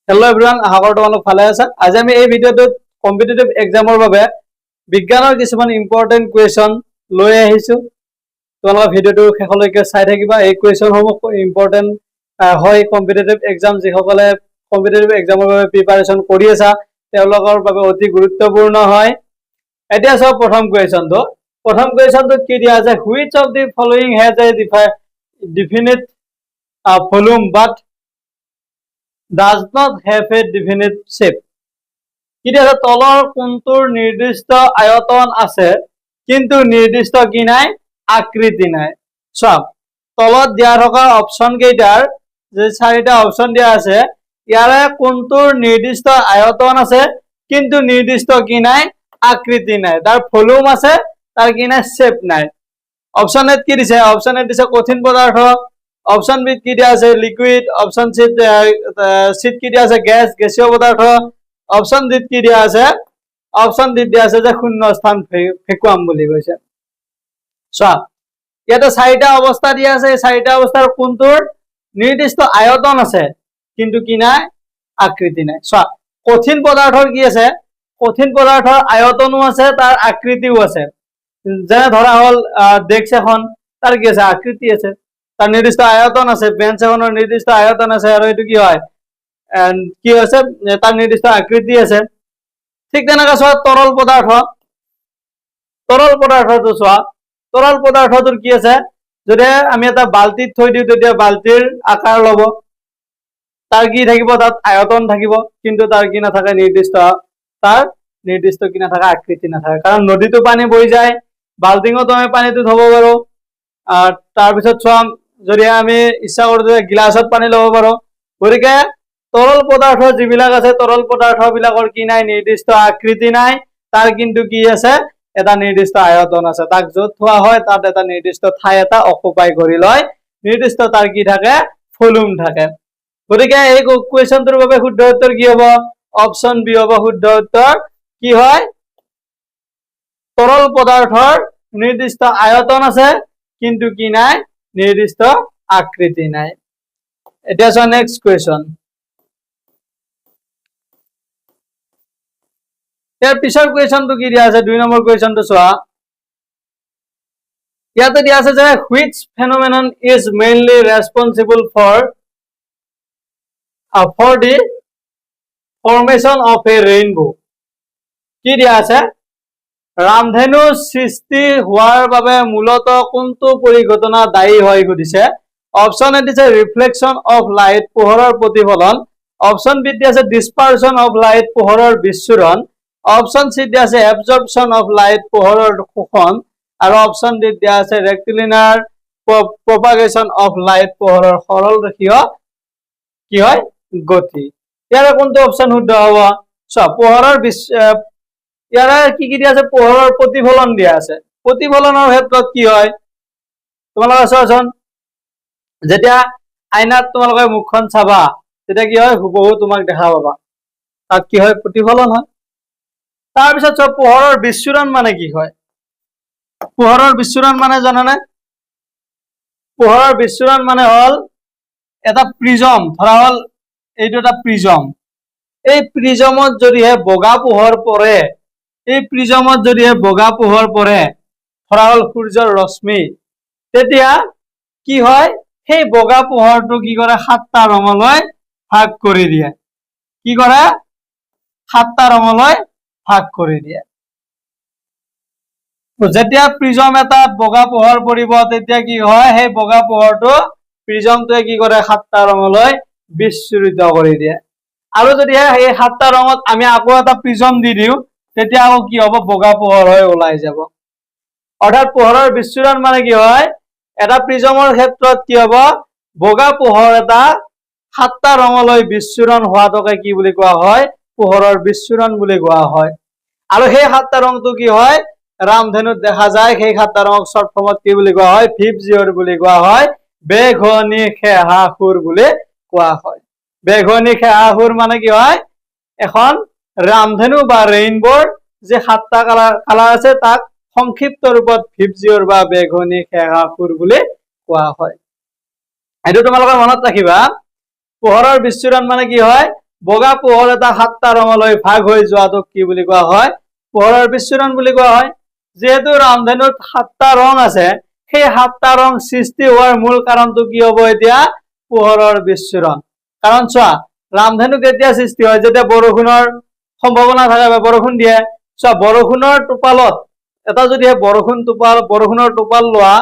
Hello everyone आशा करो তোমালোক ভালে আছা। আজি আমি এই ভিডিওটোত কম্পিটিটিভ এক্সামৰ বাবে বিজ্ঞানৰ কিছুমান ইম্পৰ্টেন্ট কুৱেশ্যন লৈ আহিছো। তোমালোক ভিডিওটো শেষলৈকে চাই থাকিবা। এই কুৱেশ্যনসমূহ ইম্পৰ্টেন্ট হয় কম্পিটিটিভ এক্সাম যিসকলে কম্পিটিটিভ এক্সামৰ বাবে প্ৰিপাৰেচন কৰি আছে তেওঁলোকৰ বাবে অতি গুৰুত্বপূৰ্ণ হয়। এতিয়া সব প্ৰথম কুৱেশ্যনটো কি দিয়া আছে, which of the following has a definite volume but does not have a definite shape? কিটা তলৰ কোনটোৰ নিৰ্দিষ্ট আয়তন আছে কিন্তু নিৰ্দিষ্ট কি নাই আকৃতি নাই। সব তলত দিয়া থকা অপচন কেইটাৰ যে চাৰিটা অপচন দিয়া আছে ইয়াৰে কোনটোৰ নিৰ্দিষ্ট আয়তন আছে কিন্তু নিৰ্দিষ্ট কি নাই আকৃতি নাই, তাৰ ভলিউম আছে তাৰ কি নাই শেপ নাই। অপচন এ কি দিছে, অপচন এ দিছে কঠিন পদাৰ্থ, অপশন বি কি দিয়া আছে লিকুইড, অপশন সি কি দিয়া আছে গ্যাস গ্যাসীয় পদার্থ, অপশন ডি কি দিয়া আছে, অপশন ডি দিয়া আছে যে শূন্য স্থান ভ্যাকুয়াম বুলি কৈছে। চোৱা ইয়াতে চাৰিটা অৱস্থা দিয়া আছে, চাৰিটা অৱস্থাৰ কোনটোৰ নিৰ্দিষ্ট আয়তন আছে কিন্তু কি নাই আকৃতি নাই। চোৱা কঠিন পদাৰ্থৰ কি আছে, কঠিন পদাৰ্থৰ আয়তনো আছে তাৰ আকৃতিও আছে। যেনে ধৰা হল ডেস্ক এখন তাৰ কি আছে আকৃতি আছে, তাৰ নিৰ্দিষ্ট আয়তন আছে, বেঞ্চ এখনৰ নিৰ্দিষ্ট আয়তন আছে আৰু এটো কি হয় কি আছে তাৰ নিৰ্দিষ্ট আকৃতি আছে। ঠিক তেনেকা চোৱা তৰল পদাৰ্থটো চোৱা তৰল পদাৰ্থটোৰ কি আছে, যদি আমি এটা বালতিত থৈ দিওঁ তেতিয়া বালতিৰ আকাৰ লব, তাৰ কি থাকিব তাত আয়তন থাকিব কিন্তু তাৰ কি নাথাকে নিৰ্দিষ্ট কি নাথাকে আকৃতি নাথাকে। কাৰণ নদীতো পানী বৈ যায়, বাল্টিঙতো আমি পানীটো থব পাৰো। তাৰপিছত চোৱা যদি আমি ইচ্ছা কৰো যে গিলাসত পানী লব পাৰো। গতিকে তৰল পদাৰ্থ যিবিলাক আছে তৰল পদাৰ্থ বিলাকৰ কি নাই নিৰ্দিষ্ট আকৃতি নাই, তাৰ কিন্তু কি আছে এটা নিৰ্দিষ্ট আয়তন আছে। তাক য'ত থোৱা হয় তাত এটা নিৰ্দিষ্ট ঠাই এটা অকুপাই কৰি লয়, নিৰ্দিষ্ট তাৰ কি থাকে ভলিউম থাকে। গতিকে এই কুৱেশ্যনটোৰ বাবে শুদ্ধ উত্তৰ কি হ'ব, অপচন বি হ'ব শুদ্ধ উত্তৰ। কি হয় তৰল পদাৰ্থৰ নিৰ্দিষ্ট আয়তন আছে কিন্তু কি নাই নিৰ্দিষ্ট আকৃতি নাই। এতিয়া চোৱা নেক্সট কুৱেশ্যন, ইয়াৰ পিছৰ কুৱেশ্যনটো কি দিয়া আছে 2 নম্বৰ কুৱেশ্যনটো চোৱা। ইয়াতে দিয়া আছে যে which phenomenon is mainly responsible for the formation of a rainbow? কি দিয়া আছে, ৰামধেনু সৃষ্টি হোৱাৰ বাবে মূলত কোনটো পৰিঘটনা দায়ী হয় সুধিছে। অপশন এ দিছে ৰিফ্লেকশন অফ লাইট পোহৰৰ প্ৰতিফলন, অপশন বি দিছে ডিসপাৰশন অফ লাইট পোহৰৰ বিচ্ছুৰণ, অপশন সি দিছে এবজৰ্পশন অফ লাইট পোহৰৰ শোষণ আৰু অপশন ডি দিয়া আছে ৰেক্টিলিনাৰ প্ৰপাগেশন অফ লাইট পোহৰৰ সৰল ৰেখীয় কি হয় গতি। ইয়াৰে কোনটো অপশন শুদ্ধ হ'ব, চোৱা পোহৰৰ ইয়াৰে কি দিয়া আছে পোহৰৰ প্ৰতিফলন দিয়া আছে। প্ৰতিফলনৰ ক্ষেত্ৰত কি হয় তোমালোকে চোৱাচোন, যেতিয়া আইনাত তোমালোকে মুখখন চাবা তেতিয়া কি হয় হুবহু তোমাক দেখা পাবা, তাত কি হয় প্ৰতিফলন হয়। তাৰপিছত চোৱা পোহৰৰ বিচ্ছুৰণ মানে কি হয়, পোহৰৰ বিচ্ছুৰণ মানে জানানে, পোহৰৰ বিচ্ছুৰণ মানে হল এটা প্ৰিজম, ধৰা হল এইটো এটা প্ৰিজম, এই প্ৰিজমত যদিহে বগা পোহৰ পৰে, এই প্ৰিজমত যদিহে বগা পোহৰ পৰে ধৰা হল সূৰ্যৰ ৰশ্মি, তেতিয়া কি হয় সেই বগা পোহৰটো কি কৰে 7টা ৰঙলৈ ভাগ কৰি দিয়ে। কি কৰে 7টা ৰঙলৈ ভাগ কৰি দিয়ে। যেতিয়া প্ৰিজম এটাত বগা পোহৰ পৰিব তেতিয়া কি হয় সেই বগা পোহৰটো প্ৰিজমটোৱে কি কৰে 7টা ৰঙলৈ বিচ্ছুৰিত কৰি দিয়ে। আৰু যদি এই 7টা ৰঙত আমি আকৌ এটা প্ৰিজম দি দিওঁ তেতিয়া আকৌ কি হ'ব বগা পোহৰ হৈ ওলাই যাব। অৰ্থাৎ পোহৰৰ বিচ্ছুৰণ মানে কি হয়, এটা প্ৰিজমৰ ক্ষেত্ৰত কি হ'ব বগা পোহৰ এটা 7টা ৰঙলৈ বিচ্ছুৰণ হোৱাটোকে কি বুলি কোৱা হয় পোহৰৰ বিচ্ছুৰণ বুলি কোৱা হয়। আৰু সেই 7টা ৰংটো কি হয় ৰামধেনুত দেখা যায়, সেই 7টা ৰঙক শৰ্ট ফৰ্মত কি বুলি কোৱা হয় ভিপজিঅৰ বুলি কোৱা হয়, বেঘনী সেহা সুৰ বুলি কোৱা হয়। বেঘনী সেহা সুৰ মানে কি হয় এখন ৰামধেনু বা ৰেইনবোৰ যে 7টা কালাৰ আছে তাক সংক্ষিপ্ত ৰূপত ভিপজিঅৰ বা বেঘনী সেহা সুৰ বুলি কোৱা হয়। এইটো তোমালোকে মনত ৰাখিবা, পোহৰৰ বিচ্ছুৰণ মানে কি হয় বগা পোহৰ এটা 7টা ৰঙলৈ ভাগ হৈ যোৱাটোক কি বুলি কোৱা হয় পোহৰৰ বিচ্ছুৰণ বুলি কোৱা হয় যেহেতু ৰামধেনুত 7টা ৰং আছে সেই 7টা ৰং সৃষ্টি হোৱাৰ মূল কাৰণটো কি হ'ব এতিয়া পোহৰৰ বিচ্ছুৰণ কাৰণ চোৱা ৰামধেনু কেতিয়া সৃষ্টি হয় যেতিয়া বৰষুণৰ সম্ভাৱনা থাকে বা বৰষুণ দিয়ে চোৱা বৰষুণৰ টোপালত এটা যদি বৰষুণৰ টোপাল লোৱা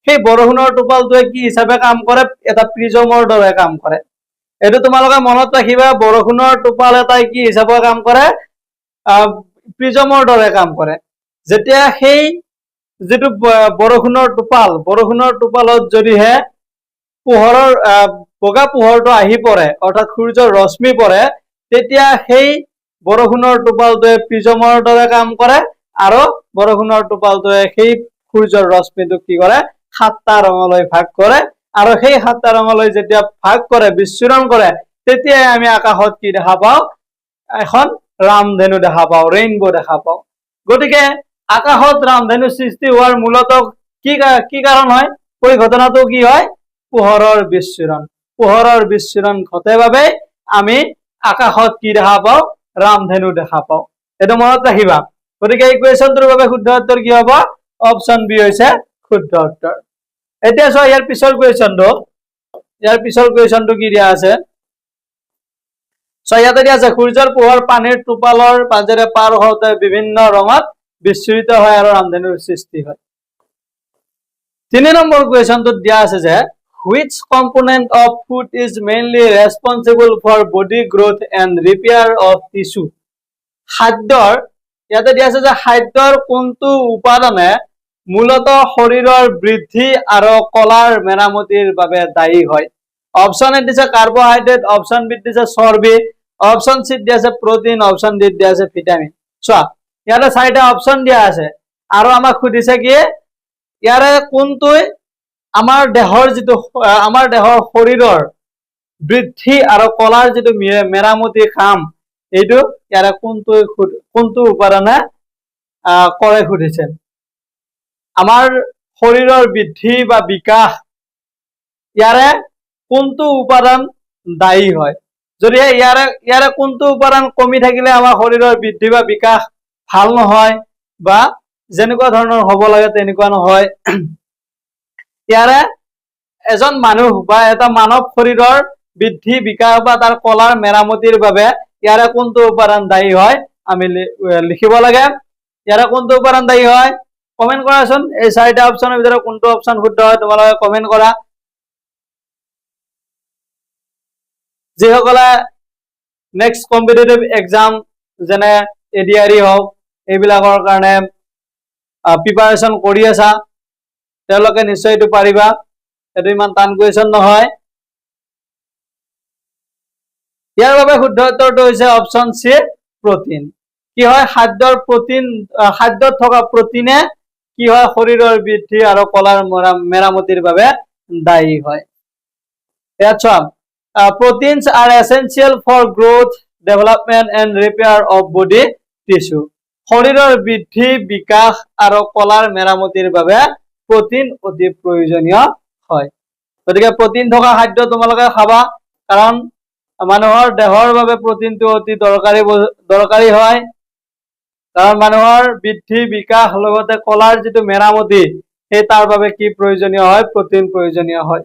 সেই বৰষুণৰ টোপালটোৱে কি হিচাপে কাম কৰে এটা প্ৰিজমৰ দৰে কাম কৰে এইটো তোমালোকে মনত ৰাখিবা বৰষুণৰ টোপাল এটাই কি হিচাপে কাম কৰে প্ৰিজমৰ দৰে কাম কৰে যেতিয়া সেই যেটো বৰষুণৰ টোপালত যদিহে পোহৰৰ বগা পোহৰটো আহি পৰে অৰ্থাৎ সূৰ্যৰ ৰশ্মি পৰে তেতিয়া সেই বৰষুণৰ টোপালটোৱে প্ৰিজমৰ দৰে কাম কৰে আৰু বৰষুণৰ টোপালটোৱে সেই সূৰ্যৰ ৰশ্মিটোক কি কৰে 7টা ৰঙলৈ ভাগ কৰে আৰু সেই 7টা ৰঙলৈ যেতিয়া ভাগ কৰে বিচ্ছুৰণ কৰে তেতিয়া আমি আকাশত কি দেখা পাওঁ এখন ৰামধেনু দেখা পাওঁ ৰেইনবো দেখা পাওঁ গতিকে আকাশত ৰামধেনু সৃষ্টি হোৱাৰ মূলত কি কাৰণ হয় পৰিঘটনাটো কি হয় পোহৰৰ বিচ্ছুৰণ ঘটে বাবে আমি আকাশত কি দেখা পাওঁ ৰামধেনু দেখা পাওঁ এটা মনত ৰাখিবা গতিকে এই কোৱেশ্চনটোৰ বাবে শুদ্ধ উত্তৰ কি হ'ব অপচন বি হৈছে শুদ্ধ উত্তৰ এতিয়া চোৱা ইয়াৰ পিছৰ কুৱেশ্যনটো কি দিয়া আছে ইয়াতে দিয়া আছে সূৰ্যৰ পোহৰ পানীৰ টোপালৰ মাজেৰে পাৰ হওঁতে বিভিন্ন ৰঙত বিচ্ছুৰিত হয় আৰু ৰামধেনুৰ সৃষ্টি হয় 3 নম্বৰ কুৱেশ্যনটোত দিয়া আছে যে which component of food is mainly responsible for body growth and repair of tissue খাদ্যৰ ইয়াতে দিয়া আছে যে খাদ্যৰ কোনটো উপাদানে মূলত শৰীৰৰ বৃদ্ধি আৰু কলাৰ মেৰামতিৰ বাবে দায়ী হয় অপচন এ দিছে কাৰ্বোহাইড্ৰেট অপচন বি দিছে চৰ্বি অপচন সি দিয়া আছে প্ৰটিন অপচন ডি দিয়া আছে ভিটামিন চোৱা ইয়াতে 4টা অপচন দিয়া আছে আৰু আমাক সুধিছে কি ইয়াৰে কোনটো আমাৰ দেহৰ শৰীৰৰ বৃদ্ধি আৰু কলাৰ যেটো মেৰামতি কাম এইটো ইয়াৰে কোনটো উপাদানে কৰে সুধিছে আমাৰ শৰীৰৰ বৃদ্ধি বা বিকাশ ইয়াৰে কোনটো উপাদান দায়ী হয় যদি ইয়াৰে কোনটো উপাদান কমি থাকিলে আমাৰ শৰীৰৰ বৃদ্ধি বা বিকাশ ভাল নহয় বা যেনেকুৱা ধৰণৰ হ'ব লাগে তেনেকুৱা নহয় ইয়াৰে এজন মানুহ বা এটা মানৱ শৰীৰৰ বৃদ্ধি বিকাশ বা তাৰ কলাৰ মেৰামতিৰ বাবে ইয়াৰে কোনটো উপাদান দায়ী হয় আমি লিখিব লাগে ইয়াৰে কোনটো উপাদান দায়ী হয় কমেন্ট কৰাচোন এই 4টা অপচনৰ ভিতৰত কোনটো অপচন শুদ্ধ হয় তোমালোকে কমেন্ট কৰা যিসকলে নেক্সট কম্পিটিটিভ এক্সাম যেনে এডিআৰই হওক এইবিলাকৰ কাৰণে প্ৰিপাৰেচন কৰি আছা তেওঁলোকে নিশ্চয় এইটো পাৰিবা এটো ইমান টান কুৱেশ্যন নহয় ইয়াৰ বাবে শুদ্ধ উত্তৰটো হৈছে অপচন সি প্ৰটিন কি হয় খাদ্যত থকা প্ৰটিনে কি হয় শৰীৰৰ বৃদ্ধি আৰু কলাৰ মেৰামতিৰ বাবে দায়ী হয় ইয়াত চোৱা proteins are essential for growth development and repair of body tissue শৰীৰৰ বৃদ্ধি বিকাশ আৰু কলাৰ মেৰামতিৰ বাবে প্ৰটিন অতি প্ৰয়োজনীয় হয় গতিকে প্ৰটিন থকা খাদ্য তোমালোকে খাবা কাৰণ মানুহৰ দেহৰ বাবে প্ৰটিনটো অতি দৰকাৰী হয় কাৰণ মানুহৰ বৃদ্ধি বিকাশ লগতে কলাৰ যেটো মেৰামতি সেই তাৰ বাবে কি প্ৰয়োজনীয় হয় প্ৰটিন প্ৰয়োজনীয় হয়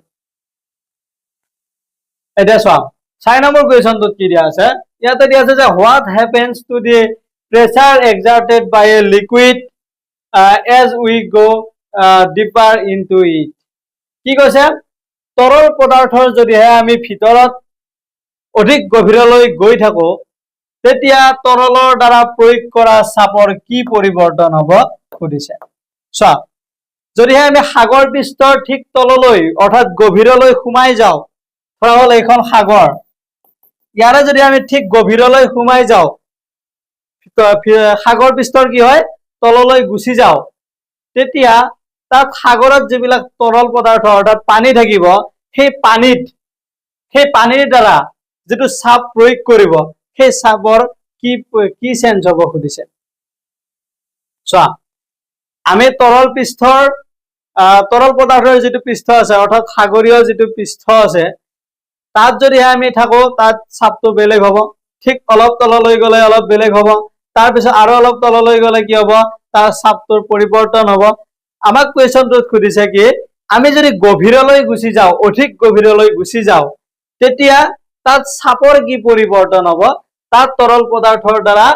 এটা চোৱা 6 নম্বৰ কুৱেশ্যনটোত কি দিয়া আছে ইয়াতে দিয়া আছে যে what happens to the pressure exerted by a liquid as we go deeper into it কি কৈছে তৰল পদাৰ্থৰ যদিহে আমি ভিতৰত অধিক গভীৰলৈ গৈ থাকো তেতিয়া তৰলৰ দ্বাৰা প্ৰয়োগ কৰা চাপৰ কি পৰিৱৰ্তন হ'ব সুধিছে চোৱা যদিহে আমি সাগৰ পৃষ্ঠৰ ঠিক তললৈ অৰ্থাৎ গভীৰলৈ সোমাই যাওঁ ধৰা হল এইখন সাগৰ ইয়াৰে যদি আমি ঠিক গভীৰলৈ সোমাই যাওঁ সাগৰ পৃষ্ঠৰ কি হয় তললৈ গুচি যাওঁ তেতিয়া তাত সাগৰত যিবিলাক তৰল পদাৰ্থ অৰ্থাৎ পানী থাকিব সেই পানীৰ দ্বাৰা যেটো চাপ প্ৰয়োগ কৰিব সেই চাপৰ কি চেঞ্জ হ'ব সুধিছে চোৱা আমি তৰল পদাৰ্থৰ যেটো পৃষ্ঠ আছে অৰ্থাৎ সাগৰীয় যেটো পৃষ্ঠ আছে তাত যদি আমি থাকো তাত চাপটো বেলেগ হ'ব ঠিক অলপ তললৈ গ'লে অলপ বেলেগ হ'ব তাৰ পিছত আৰু অলপ তললৈ গ'লে কি হ'ব তাৰ চাপটোৰ পৰিৱৰ্তন হ'ব আমাক কোৱেশ্চনটোত সুধিছে কি আমি যদি গভীৰলৈ গুচি যাওঁ অধিক গভীৰলৈ গুচি যাওঁ তেতিয়া তাত চাপৰ কি পৰিৱৰ্তন হ'ব তাত তৰল পদাৰ্থৰ দ্বাৰা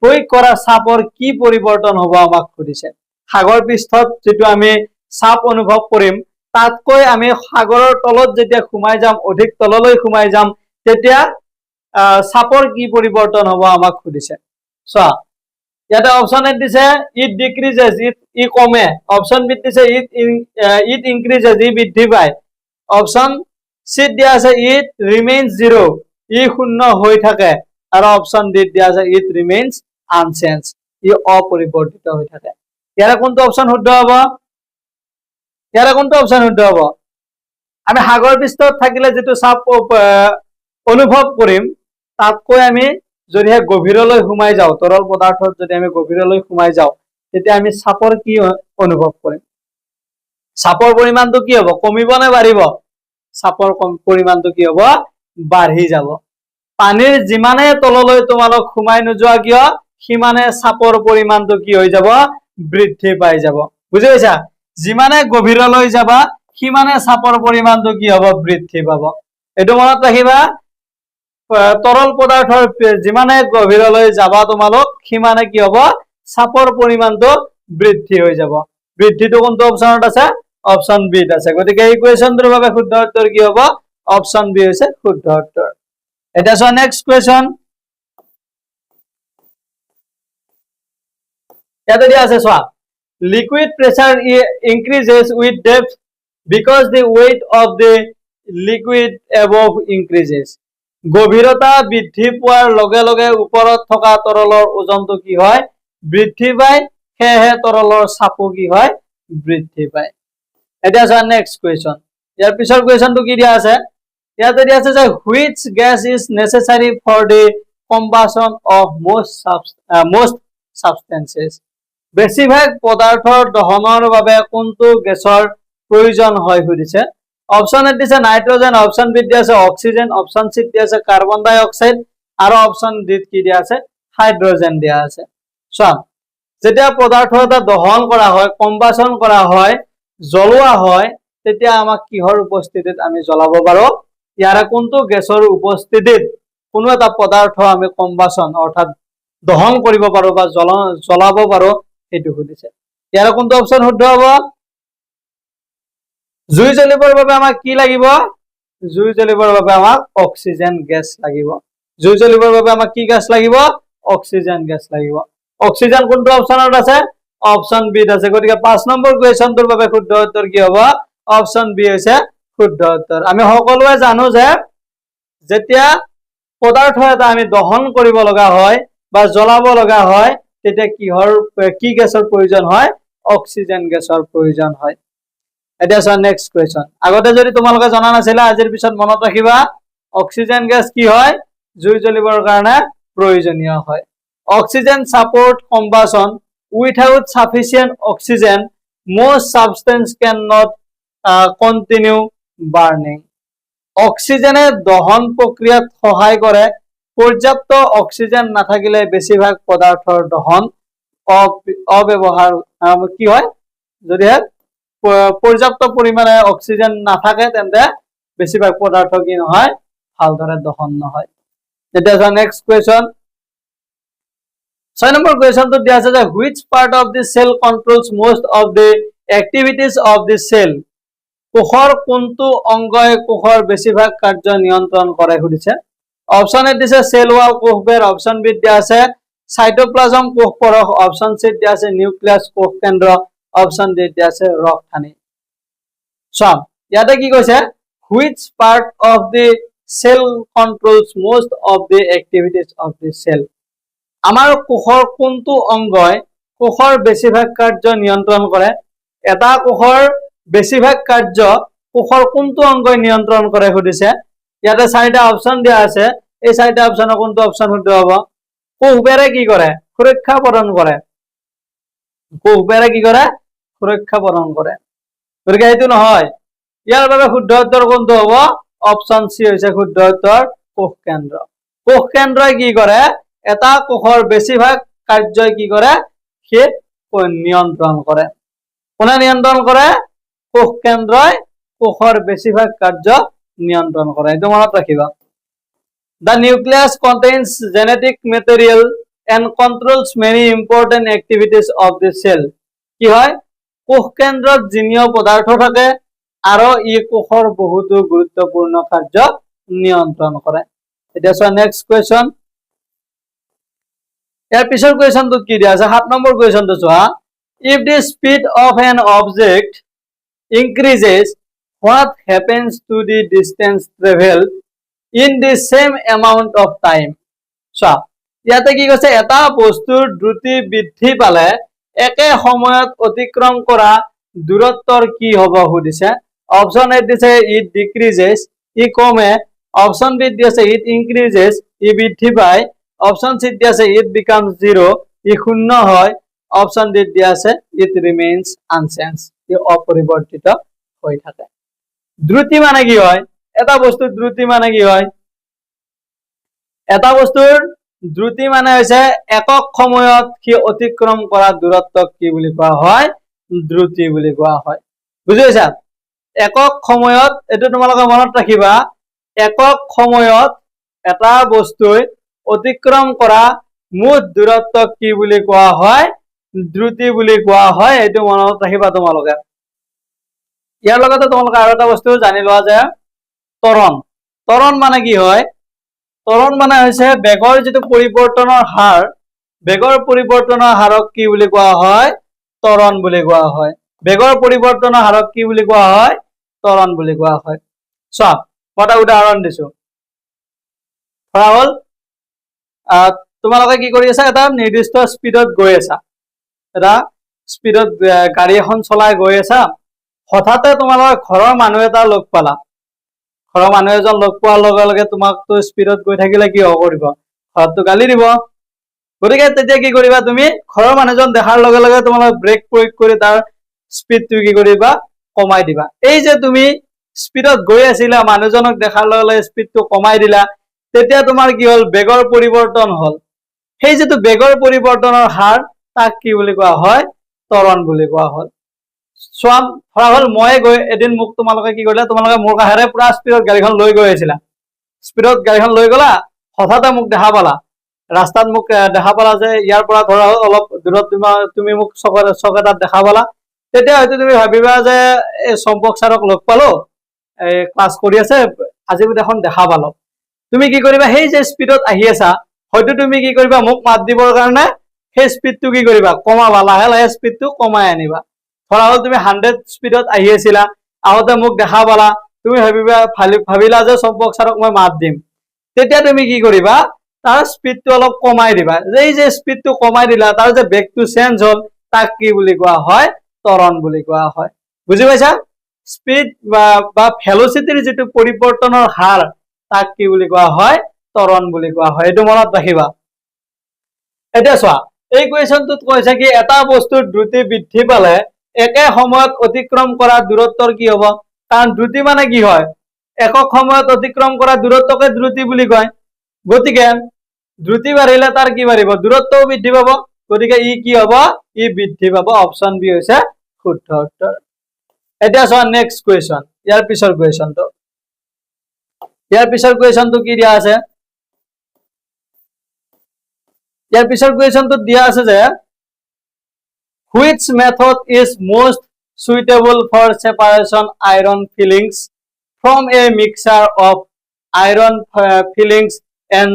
প্ৰয়োগ কৰা চাপৰ কি পৰিৱৰ্তন হ'ব আমাক সুধিছে সাগৰ পৃষ্ঠত যেটো আমি চাপ অনুভৱ কৰিম তাতকৈ আমি সাগৰৰ তলত যেতিয়া সোমাই যাম অধিক তললৈ সোমাই যাম তেতিয়া চাপৰ কি পৰিৱৰ্তন হ'ব আমাক সুধিছে চোৱা ইয়াতে অপচন এ দিছে ইট ডিক্ৰিজেস ই কমে অপচন বি দিছে ইট ইনক্ৰিজেস ই বৃদ্ধি পায় অপচন সি দিয়া আছে ইট ৰিমেইনস জিৰো ই শূন্য হৈ থাকে আৰু অপচন ডি দিয়া আছে ইট ৰিমেইনস আনচেঞ্জ ই অপৰিৱৰ্তিত হৈ থাকে ইয়াৰে কোনটো অপচন শুদ্ধ হ'ব ইয়াৰে কোনটো অপচন শুদ্ধ হ'ব আমি সাগৰ পৃষ্ঠত থাকিলে যেটো চাপ অনুভৱ কৰিম তাতকৈ আমি যদিহে গভীৰলৈ সোমাই যাওঁ তৰল পদাৰ্থত যদি আমি গভীৰলৈ সোমাই যাওঁ তেতিয়া আমি চাপৰ কি অনুভৱ কৰিম চাপৰ পৰিমাণটো কি হ'ব কমিব নে বাঢ়িব চাপৰ পৰিমাণটো কি হ'ব বাঢ়ি যাব পানীৰ যিমানে তললৈ তোমালোক সোমাই নোযোৱা কিয় সিমানে চাপৰ পৰিমাণটো কি হৈ যাব বৃদ্ধি পাই যাব বুজি পাইছা যিমানে গভীৰলৈ যাবা সিমানে চাপৰ পৰিমাণটো কি হ'ব বৃদ্ধি পাব এটো মনত ৰাখিবা তৰল পদাৰ্থৰ যিমানে গভীৰলৈ যাবা তোমালোক সিমানে কি হ'ব চাপৰ পৰিমাণটো বৃদ্ধি হৈ যাব বৃদ্ধিটো কোনটো অপচনত আছে অপচন বি ত আছে গতিকে এই কোৱেশ্চনটোৰ বাবে শুদ্ধ উত্তৰ কি হ'ব অপচন বি হৈছে শুদ্ধ উত্তৰ এটা চোৱা নেক্সট কোৱেশ্চন ইয়াতে দিয়া আছে চোৱা liquid pressure increases with depth because the weight of the liquid above increases গভীৰতা বৃদ্ধি পোৱাৰ লগে লগে ওপৰত থকা তৰলৰ ওজনটো কি হয় বৃদ্ধি পায় হেহে তৰলৰ চাপো কি হয় বৃদ্ধি পায় এটা আছে নেক্সট কোৱেশ্চন ইয়াৰ পিছৰ কোৱেশ্চনটো কি দিয়া আছে ইয়াতে দিয়া আছে যে which gas is necessary for the combustion of most substances বেছিভাগ পদাৰ্থৰ দহনৰ বাবে কোনটো গেছৰ প্ৰয়োজন হয় সুধিছে অপচন এ দিছে নাইট্ৰজেন অপচন বি দিয়া আছে অক্সিজেন অপচন সি দিয়া আছে কাৰ্বন ডাই অক্সাইড আৰু অপচন ডি কি দিয়া আছে হাইড্ৰোজেন দিয়া আছে চোৱা যেতিয়া পদাৰ্থ এটা দহন কৰা হয় কম্বাসন কৰা হয় জ্বলোৱা হয় তেতিয়া আমাক কিহৰ উপস্থিতিত আমি জ্বলাব পাৰো ইয়াৰে কোনটো গেছৰ উপস্থিতিত কোনো এটা পদাৰ্থ আমি কম্বাসন অৰ্থাৎ দহন কৰিব পাৰো বা জ্বলাব পাৰো এটো সুধিছে ইয়াৰে কোনটো অপচন শুদ্ধ হ'ব জুই জ্বলিবৰ বাবে আমাক কি লাগিব জুই জ্বলিবৰ বাবে আমাক অক্সিজেন গেছ লাগিব জুই জ্বলিবৰ বাবে আমাক কি গেছ লাগিব অক্সিজেন গেছ লাগিব অক্সিজেন কোনটো অপচনত আছে অপচন বি ত আছে গতিকে 5 নম্বৰ কোৱেশ্চনটোৰ বাবে শুদ্ধ উত্তৰ কি হ'ব অপচন বি হৈছে শুদ্ধ উত্তৰ আমি সকলোৱে জানো যে যেতিয়া পদাৰ্থ এটা আমি দহন কৰিব লগা হয় বা জ্বলাব লগা হয় তেতিয়া কি গেছৰ প্ৰয়োজন হয় অক্সিজেন গেছৰ প্ৰয়োজন হয় এটা আছে নেক্সট কোৱেশ্চন আগতে যদি তোমালোকে জনা নাছিলা আজিৰ পিছত মনত ৰাখিবা অক্সিজেন গেছ কি হয় জুই জ্বলিবৰ কাৰণে প্ৰয়োজনীয় হয় oxygen support combustion without sufficient oxygen most substance cannot continue burning অক্সিজেনে দহন প্ৰক্ৰিয়াত সহায় কৰে পৰ্যাপ্ত অক্সিজেন নাথাকিলে বেছিভাগ পদাৰ্থৰ দহন অব্যৱহাৰ কি হয় যদি পৰ্যাপ্ত পৰিমাণে অক্সিজেন নাথাকে তেন্তে বেছিভাগ পদাৰ্থ কি নহয় ভালদৰে দহন নহয় এটা নেক্সট কোৱেশ্চন 6 নম্বৰ কোৱেশ্চনটো দিয়া আছে যে which part of the cell controls most of the activities of the cell কোষৰ কোনটো অংগই কোষৰ বেছিভাগ কাৰ্য নিয়ন্ত্ৰণ কৰে সুধিছে অপচন এ দিছে সেল ওয়াল কোষবেৰ অপচন বি দিয়া আছে সাইটোপ্লাজম কোষ পৰখ অপচন সি দিয়া আছে নিউক্লিয়াছ কোষ কেন্দ্ৰ অপচন ডি দিয়া আছে ৰক্তথানী সব ইয়াতে কি কৈছে which part of the cell controls most of the activities of the cell আমাৰ কোষৰ কোনটো অংগই কোষৰ বেছিভাগ কাৰ্য নিয়ন্ত্ৰণ কৰে এটা কোষৰ বেছিভাগ কাৰ্য কোষৰ কোনটো অংগই নিয়ন্ত্ৰণ কৰে সুধিছে ইয়াতে চাৰিটা অপচন দিয়া আছে এই চাৰিটা অপচনৰ কোনটো অপচন শুদ্ধ হ'ব কোষবেৰে কি কৰে সুৰক্ষা প্ৰদান কৰে কোষবেৰে কি কৰে সুৰক্ষা প্ৰদান কৰে গতিকে এইটো নহয় ইয়াৰ বাবে শুদ্ধ উত্তৰ কোনটো হ'ব অপচন সি হৈছে শুদ্ধ উত্তৰ কোষ কেন্দ্ৰ কোষ কেন্দ্ৰই কি কৰে এটা কোষৰ বেছিভাগ কাৰ্যই কি কৰে সে নিয়ন্ত্ৰণ কৰে কোনে নিয়ন্ত্ৰণ কৰে কোষ কেন্দ্ৰই কোষৰ বেছিভাগ কাৰ্য নিয়ন্ত্ৰণ কৰে এইটো মনত ৰাখিবা The nucleus contains genetic material and controls many important activities of the cell. কি হয় কোষ কেন্দ্ৰত জিনীয় পদাৰ্থ থাকে আৰু ই কোষৰ বহুতো গুৰুত্বপূৰ্ণ কাৰ্য নিয়ন্ত্ৰণ কৰে এতিয়া চোৱা নেক্সট কোৱেশ্চন ইয়াৰ পিছৰ কোৱেশ্চনটো কি দিয়া আছে 7 নম্বৰ কোৱেশ্চনটো চোৱা if the speed of an object increases what happens to the distance traveled in the same amount of time চোৱা ইয়াতে কি কৈছে এটা বস্তুৰ দ্ৰুতি বৃদ্ধি পালে একে সময়ত অতিক্ৰম কৰা দূৰত্বৰ কি হ'ব সুধিছে অপচন এ দিছে ইট ডিক্ৰিজেস ই কমে অপচন বি দিছে ইট ইনক্ৰিজেস ই বৃদ্ধি পায় অপচন সি দিছে ইট বিকামস জিরো ই শূন্য হয় অপচন ডি দিছে ইট রিমেইনস আনচেঞ্জ ই অপরিবর্তিত হৈ থাকে দ্ৰুতি মানে কি হয় এটা বস্তুৰ দ্ৰুতি মানে কি হয় এটা বস্তুৰ দ্ৰুতি মানে হৈছে একক সময়ত কি অতিক্ৰম কৰা দূৰত্বক কি বুলি কোৱা হয় দ্ৰুতি বুলি কোৱা হয় বুজিছা একক সময়ত এটো তোমালোকে মনত ৰাখিবা একক সময়ত এটা বস্তুই অতিক্ৰম কৰা মুঠ দূৰত্বক কি বুলি কোৱা হয় দ্ৰুতি বুলি কোৱা হয় এটো মনত ৰাখিবা তোমালোকে ইয়াৰ লগতে তোমালোকে আৰু এটা বস্তু জানি লোৱা যে ত্বৰণ ত্বৰণ মানে কি হয় ত্বৰণ মানে হৈছে বেগৰ যেটো পৰিৱৰ্তনৰ হাৰ বেগৰ পৰিৱৰ্তনৰ হাৰক কি বুলি কোৱা হয় ত্বৰণ বুলি কোৱা হয় বেগৰ পৰিৱৰ্তনৰ হাৰক কি বুলি কোৱা হয় ত্বৰণ বুলি কোৱা হয় চোৱা মই উদাহৰণ দিছো ধৰা হল তোমালোকে কি কৰি আছা এটা নিৰ্দিষ্ট স্পিডত গৈ আছা এটা স্পিডত গাড়ী এখন চলাই গৈ আছা হঠাতে তোমালোকৰ ঘৰৰ মানুহ এটা লগ পালা ঘৰৰ মানুহ এজন লগ পোৱাৰ লগে লগে তোমাক তো স্পিডত গৈ থাকিলে কি কৰিব ঘৰতো গালি দিব গতিকে তেতিয়া কি কৰিবা তুমি ঘৰৰ মানুহজন দেখাৰ লগে লগে তোমালোক ব্ৰেক প্ৰয়োগ কৰি তাৰ স্পিডটো কি কৰিবা কমাই দিবা এই যে তুমি স্পিডত গৈ আছিলা মানুহজনক দেখাৰ লগে লগে স্পিডটো কমাই দিলা তেতিয়া তোমাৰ কি হল বেগৰ পৰিৱৰ্তন হল সেই যেটো বেগৰ পৰিৱৰ্তনৰ হাৰ তাক কি বুলি কোৱা হয় ত্বৰণ বুলি কোৱা হয় সোয়াম ধৰা হল মই গৈ এদিন মুক তোমালোকে কি কৰিলা তোমালোকে মোৰ কাহেৰে পুৰা স্পিডত গাড়ীখন লৈ গৈ আছিলা স্পিডত গাড়ীখন লৈ গলা হঠাতে মুক দেখা পালা ৰাস্তাত মুক দেখা পালা যে ইয়াৰ পৰা ধৰা অলপ দূৰত তুমি মুক চকেটাত দেখা পালা তেতিয়া হয়তো তুমি ভাবিবা যে এই সম্পক ছাৰক লগ পালো এই ক্লাস কৰি আছে আজি এখন দেখা পালো তুমি কি কৰিবা সেই যে স্পিডত আহি আছা হয়তো তুমি কি কৰিবা মুক মাত দিবৰ কাৰণে সেই স্পিডটো কি কৰিবা কমাবা লাহে লাহে স্পিডটো কমাই আনিবা ধৰা হল তুমি 100 স্পিডত আহি আছিলা আহতে মুক দেখা পালা তুমি ভাবিলা যে সম্পক ছাৰক মই মাত দিম তেতিয়া তুমি কি কৰিবা তাৰ স্পিডটো অলপ কমাই দিবা এই যে স্পিডটো কমাই দিলা তাৰ যে বেগটো চেঞ্জ হল তাক কি বুলি কোৱা হয় ত্বৰণ বুলি কোৱা হয় বুজি পাইছা স্পিড বা ভেলোচিটিৰ যেটো পৰিৱৰ্তনৰ হাৰ তাক কি বুলি কোৱা হয় ত্বৰণ বুলি কোৱা হয় এটো মনত ৰাখিবা এটা চোৱা এই কোৱেশ্চনটোত কৈছে কি এটা বস্তুৰ দ্ৰুতি বৃদ্ধি পালে একে সময়ত অতিক্ৰম কৰা দূৰত্বৰ কি হ'ব কাৰণ দ্ৰুতি মানে কি হয় একক সময়ত অতিক্ৰম কৰা দূৰত্বকে দ্ৰুতি বুলি কয় গতিকে দ্ৰুতি বাঢ়িলে তাৰ কি বাঢ়িব দূৰত্বও বৃদ্ধি পাব গতিকে ই কি হ'ব ই বৃদ্ধি পাব অপচন বি হৈছে শুদ্ধ উত্তৰ এটা চোৱা নেক্সট কোৱেশ্চন ইয়াৰ পিছৰ কোৱেশ্চনটো কি দিয়া আছে ইয়াৰ পিছৰ কোৱেশ্চনটো দিয়া আছে যে which method is most suitable for separation iron fillings from a mixture of iron fillings and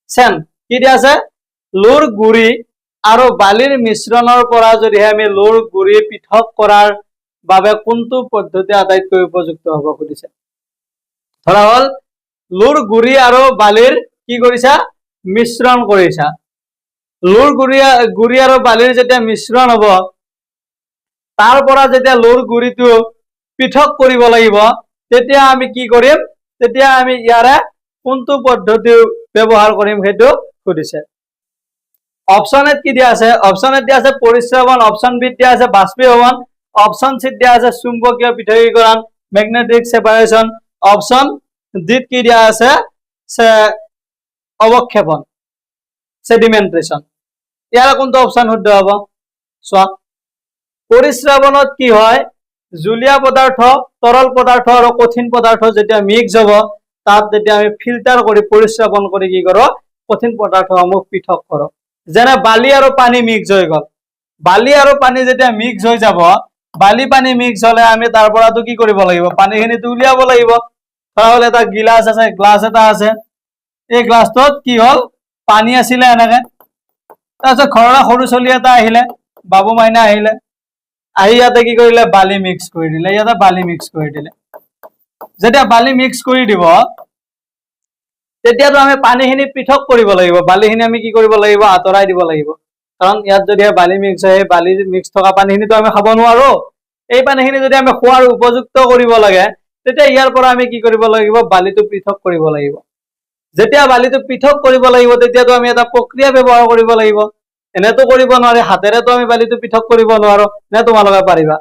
sand কি দিয়া আছে লোৰ গুৰি আৰু বালিৰ মিশ্ৰণৰ পৰা যদি আমি লোৰ গুৰি পৃথক কৰাৰ বাবে কোনটো পদ্ধতি আটাইতকৈ উপযুক্ত হ'ব খুদিছে ধৰা হল লোৰ গুৰি আৰু বালিৰ কি কৰিছা মিশ্ৰণ কৰিছা লোৰ গুৰি আৰু বালিৰ যেতিয়া মিশ্ৰণ হ'ব তাৰ পৰা যেতিয়া লোৰ গুৰিটো পৃথক কৰিব লাগিব তেতিয়া আমি কি কৰিম তেতিয়া আমি ইয়াৰে কোনটো পদ্ধতি ব্যৱহাৰ কৰিম হেতু খুদিছে অপচন এ কি দিয়া আছে অপচন এ দিয়া আছে পৰিশ্ৰৱণ অপচন বি দিয়া আছে বাষ্পীভৱন অপচন সি দিয়া আছে চুম্বকীয় পৃথকীকৰণ ম্যাগনেটিক সেপাৰেশন অপচন ডি কি দিয়া আছে অবক্ষেপণ সেডিমেন্টেশন ইয়াৰ কোনটো অপশন শুদ্ধ হ'ব চোৱা পৰিস্ৰাৱণত কি হয় জুলীয়া পদাৰ্থ তৰল পদাৰ্থ আৰু কঠিন পদাৰ্থ যেতিয়া মিক্স হ'ব তাত যেতিয়া আমি ফিল্টাৰ কৰি পৰিস্ৰাৱণ কৰি কি কৰো কঠিন পদাৰ্থসমূহ পৃথক কৰো যেনে বালি আৰু পানী মিক্স হৈ গ'ল বালি আৰু পানী যেতিয়া মিক্স হৈ যাব বালি পানী মিক্স হলে আমি তাৰ পৰাটো কি কৰিব লাগিব পানীখিনিটো উলিয়াব লাগিব তাহলে এটা গিলাস আছে গ্লাস এটা আছে এই গ্লাসটোত কি হল পানী আছিলে এনেকে তাৰপিছত ঘৰৰ সৰু চলি এটা আহিলে বাবু মাইনা আহিলে আহি ইয়াতে কি কৰিলে বালি মিক্স কৰি দিলে ইয়াতে বালি মিক্স কৰি দিলে যেতিয়া বালি মিক্স কৰি দিব তেতিয়াতো আমি পানীখিনি পৃথক কৰিব লাগিব বালিখিনি আমি কি কৰিব লাগিব আঁতৰাই দিব লাগিব কাৰণ ইয়াত যদি বালি মিক্স হয় বালি মিক্স থকা পানীখিনিতো আমি খাব নোৱাৰো এই পানীখিনি যদি আমি খোৱাৰ উপযুক্ত কৰিব লাগে তেতিয়া ইয়াৰ পৰা আমি কি কৰিব লাগিব বালিটো পৃথক কৰিব লাগিব যেতিয়া বালিটো পৃথক কৰিব লাগিব তেতিয়াতো আমি এটা প্ৰক্ৰিয়া ব্যৱহাৰ কৰিব লাগিব এনেতো কৰিব নোৱাৰি হাতেৰেতো আমি বালিটো পৃথক কৰিব নোৱাৰো নে তোমালোকে পাৰিবা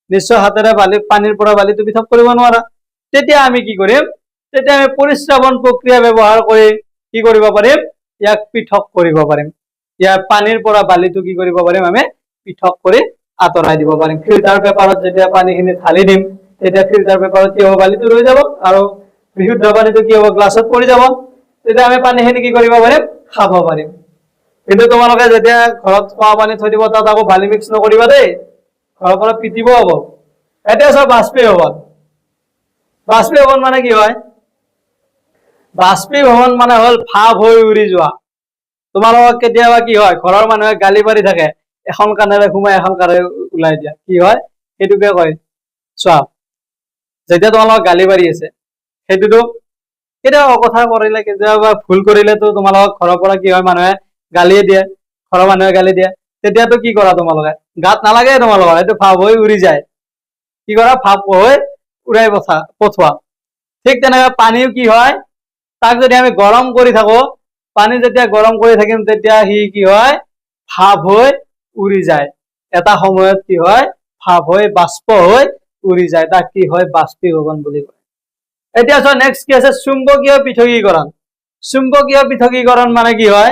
নিশ্চয় হাতেৰে বালি পানীৰ পৰা বালিটো পৃথক কৰিব নোৱাৰা তেতিয়া আমি কি কৰিম তেতিয়া আমি পৰিস্ৰাৱণ প্ৰক্ৰিয়া ব্যৱহাৰ কৰি কি কৰিব পাৰিম ইয়াক পৃথক কৰিব পাৰিম ইয়াৰ পানীৰ পৰা বালিটো কি কৰিব পাৰিম আমি পৃথক কৰি আঁতৰাই দিব পাৰিম ফিল্টাৰ পেপাৰত যেতিয়া পানীখিনি ঢালি দিম তেতিয়া ফিল্টাৰ পেপাৰত কি হ'ব বালিটো ৰৈ যাব আৰু বিশুদ্ধ পানীটো কি হ'ব গ্লাছত পৰি যাব তেতিয়া আমি পানীখিনি কি কৰিব পাৰিম খাব পাৰিম কিন্তু তোমালোকে যেতিয়া ঘৰত খোৱা পানী থৈ দিব তাত আকৌ বালি মিক্স নকৰিবা দেই ঘৰৰ পৰা পিটিব হ'ব এতিয়া চব বাষ্পীভৱন মানে কি হয় বাষ্পীভৱন মানে হল ভাপ হৈ উৰি যোৱা তোমালোকক কেতিয়াবা কি হয় ঘৰৰ মানুহে গালি পাৰি থাকে এখন কাণেৰে সোমাই এখন কাণেৰে ওলাই দিয়া কি হয় সেইটোকে কয় চোৱা যেতিয়া তোমালোকক গালি পাৰি আছে সেইটোতো কেতিয়াবা অকথা কৰিলে কেতিয়াবা ভুল কৰিলেতো তোমালোকক ঘৰৰ পৰা কি হয় মানুহে গালিয়ে দিয়ে ঘৰৰ মানুহে গালি দিয়ে তেতিয়াতো কি কৰা তোমালোকে গাত নালাগে তোমালোকৰ এইটো ভাপ হৈ উৰি যায় কি কৰা ভাপ হৈ উৰাই পঠোৱা ঠিক তেনেকৈ পানীও কি হয় তাক যদি আমি গৰম কৰি থাকো পানী যেতিয়া গৰম কৰি থাকিম তেতিয়া সি কি হয় ভাপ হৈ উৰি যায় এটা সময়ত কি হয় ভাপ হৈ বাষ্প হৈ উৰি যায় তাক কি হয় বাষ্পীভৱন বুলি কয় এতিয়া চোৱা নেক্সট কি আছে চুম্বকীয় পৃথকীকৰণ মানে কি হয়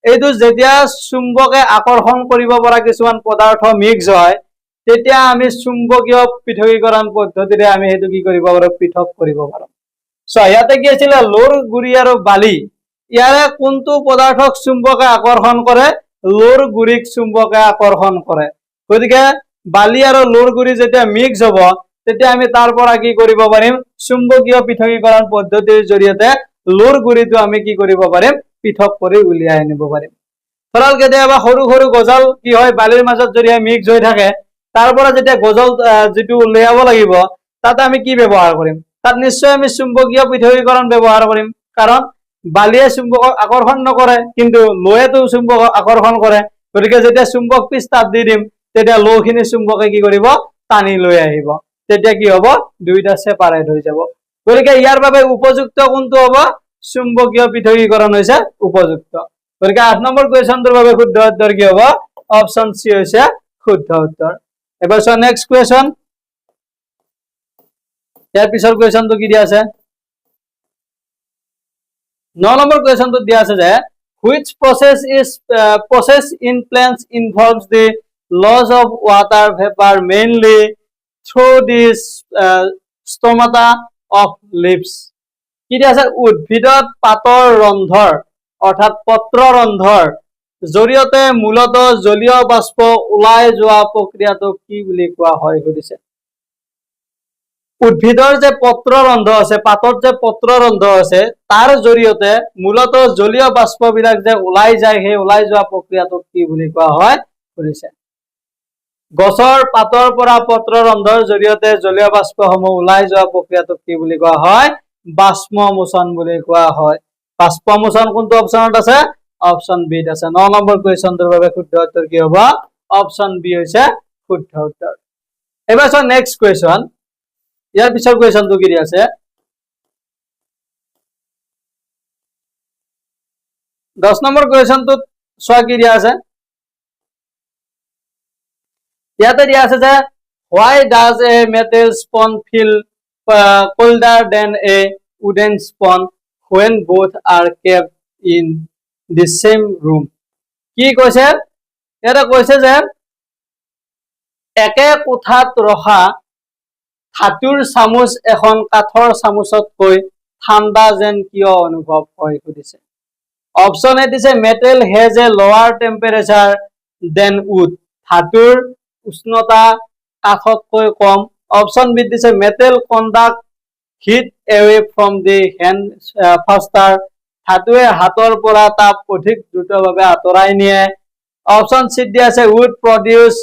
এইটো যেতিয়া চুম্বকে আকৰ্ষণ কৰিব পৰা কিছুমান পদাৰ্থ মিক্স হয় তেতিয়া আমি চুম্বকীয় পৃথকীকৰণ পদ্ধতিৰে আমি সেইটো কি কৰিব পাৰো পৃথক কৰিব পাৰো চোৱা ইয়াতে কি আছিলে লোৰ গুৰি আৰু বালি ইয়াৰে কোনটো পদাৰ্থক চুম্বকে আকৰ্ষণ কৰে লোৰ গুৰিক চুম্বকে আকৰ্ষণ কৰে গতিকে বালি আৰু লোৰ গুৰি যেতিয়া মিক্স হ'ব তেতিয়া আমি তাৰ পৰা কি কৰিব পাৰিম চুম্বকীয় পৃথকীকৰণ পদ্ধতিৰ জৰিয়তে লোৰ গুৰিটো আমি কি কৰিব পাৰিম পৃথক কৰি উলিয়াই আনিব পাৰিম ধৰক কেতিয়াবা সৰু সৰু গজল কি হয় বালিৰ মাজত যদি মিক্স হৈ থাকে তাৰ পৰা যেতিয়া গজল যেটো উলিয়াব লাগিব তাতে আমি কি ব্যৱহাৰ কৰিম তাত নিশ্চয় আমি চুম্বকীয় পৃথকীকৰণ ব্যৱহাৰ কৰিম কাৰণ বালিয়ে চুম্বকক আকৰ্ষণ নকৰে কিন্তু লোহেটো চুম্বকক আকৰ্ষণ কৰে গতিকে যেতিয়া চুম্বক পিছ তাত দি দিম তেতিয়া লোহখিনি চুম্বকে কি কৰিব টানি লৈ আহিব তেতিয়া কি হ'ব দুইটা সেপাৰেট হৈ যাব গতিকে ইয়াৰ বাবে উপযুক্ত কোনটো হ'ব চুম্বকীয় পৃথকীকৰণ হৈছে উপযুক্ত গতিকে 8 নম্বৰ কোৱেশ্চনটোৰ বাবে শুদ্ধ উত্তৰ কি হ'ব অপচন সি হৈছে শুদ্ধ উত্তৰ এবাৰ চোৱা নেক্সট কোৱেশ্চন ইয়াৰ পিছৰ কোৱেশ্চনটো কি দিয়া আছে 9 নম্বৰ কোৱেশ্চনটো দিয়া আছে যে which process in plants involves the loss of water vapor mainly through the stomata of leaves কি দিয়া আছে উদ্ভিদত পাতৰ ৰন্ধৰ অৰ্থাৎ পত্ৰ ৰন্ধৰ জৰিয়তে মূলত জলীয় বাষ্প ওলাই যোৱা প্ৰক্ৰিয়াটোক কি বুলি কোৱা হয় সুধিছে উদ্ভিদৰ যে পত্ৰ ৰন্ধ আছে পাতত যে পত্ৰ ৰন্ধ আছে তাৰ জৰিয়তে মূলত জলীয় বাষ্পবিলাক যে ওলাই যায় সেই ওলাই যোৱা প্ৰক্ৰিয়াটোক কি বুলি কোৱা হয় সুধিছে গছৰ পাতৰ পৰা পত্ৰ ৰন্ধৰ জৰিয়তে জলীয় বাষ্পসমূহ ওলাই যোৱা প্ৰক্ৰিয়াটোক কি বুলি কোৱা হয় বাষ্পমোচন বুলি কোৱা হয় বাষ্পমোচন কোনটো অপচনত আছে অপচন বি ত আছে 9 নম্বৰ কোৱেশ্চনটোৰ বাবে শুদ্ধ উত্তৰ কি হ'ব অপচন বি হৈছে শুদ্ধ উত্তৰ এবাৰ চোৱা নেক্সট কোৱেশ্চন ইয়াৰ পিছৰ কোৱেশ্চনটো কি আছে 10 নম্বৰ কোৱেশ্চনটোত চোৱা কি দিয়া আছে ইয়াতে দিয়া আছে যে why does a metal spoon feel colder than a wooden spoon when both are kept in the same room কি কৈছে এটা কৈছে যে একে কোঠাত ৰখা ধাতুৰ চামুচ এখন কাঠৰ চামুচতকৈ ঠাণ্ডা যেন কিয় অনুভৱ হয় সুধিছে অপচন এ দিছে মেটেল হেজ এ লোৱাৰ টেম্পাৰেচাৰ দেন উড ধাতুৰ উষ্ণতা কাঠতকৈ কম অপচন বি দিছে metal conduct heat away from the hand faster ধাতুৱে হাতৰ পৰা তাপ অধিক দ্ৰুতভাৱে আঁতৰাই নিয়ে অপচন সি দিয়া আছে উড প্ৰডিউচ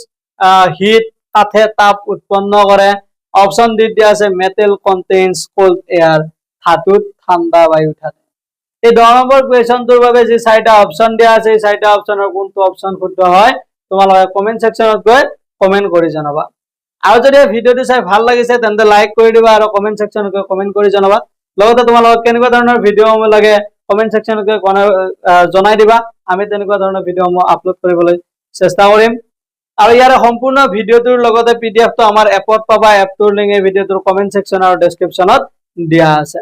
হিট কাঠে তাপ উৎপন্ন কৰে অপচন ডি দিয়া আছে মেটেল কন্টেইনস কোল্ড এয়াৰ ধাতুত ঠাণ্ডা বায়ু থাকে এই 10 নম্বৰ কোৱেশ্যনটোৰ বাবে যে চাৰিটা অপচন দিয়া আছে এই চাৰিটা অপচনৰ কোনটো অপচন শুদ্ধ হয় তোমালোকে কমেন্ট সেকশনত গৈ কমেন্ট কৰি জনাবা আৰু যদি ভিডিওটো চাই ভাল লাগিছে তেন্তে লাইক কৰি দিবা আৰু কমেন্ট সেকশনত গৈ কমেন্ট কৰি জনাবা লগতে তোমালোকক কেনেকুৱা ধৰণৰ ভিডিও লাগে কমেন্ট সেকশনত গৈ জনাই দিবা আমি তেনেকুৱা ধৰণৰ ভিডিও আপলোড কৰিবলৈ চেষ্টা কৰিম আৰু ইয়াৰ সম্পূৰ্ণ ভিডিওটোৰ লগতে পিডিএফটো আমাৰ এপত পাবা এপটোৰ লিংক এই ভিডিওটোৰ কমেন্ট সেকশন আৰু ডেসক্ৰিপশনত দিয়া আছে